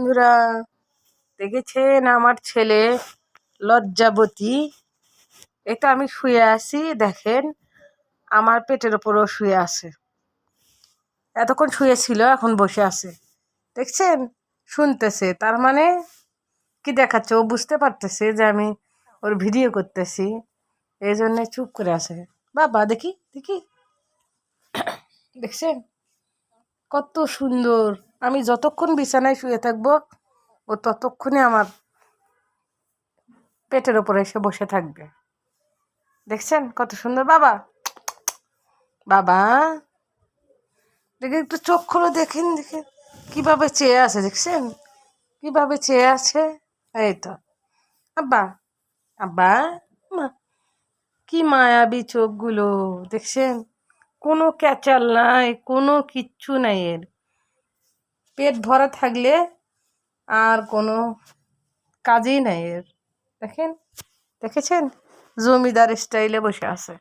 বন্ধুরা, দেখেছেন আমার ছেলে লজ্জাবতী। এটা আমি শুয়ে আছি, দেখেন আমার পেটের ওপরও শুয়ে আছে। এতক্ষণ শুয়েছিল, এখন বসে আছে, দেখছেন, শুনতেছে। তার মানে কি দেখাচ্ছে, ও বুঝতে পারতেছে যে আমি ওর ভিডিও করতেছি, এই জন্য চুপ করে আছে। বাবা দেখি দেখি, দেখছেন কত সুন্দর। আমি যতক্ষণ বিছানায় শুয়ে থাকবো ও ততক্ষণে আমার পেটের ওপরে এসে বসে থাকবে। দেখছেন কত সুন্দর। বাবা বাবা দেখে একটু চোখ খুলে দেখেন, দেখেন কিভাবে চেয়ে আছে, দেখছেন কিভাবে চেয়ে আছে। এই তো আব্বা, আব্বা, মা, কি মায়াবী চোখগুলো, দেখছেন কোনো ক্যাচাল নাই, কোনো কিচ্ছু নাই এর। পেট ভরা থাকলে আর কোনো কাজেই নাই এর। দেখেন, দেখেছেন জমিদার স্টাইলে বসে আছে।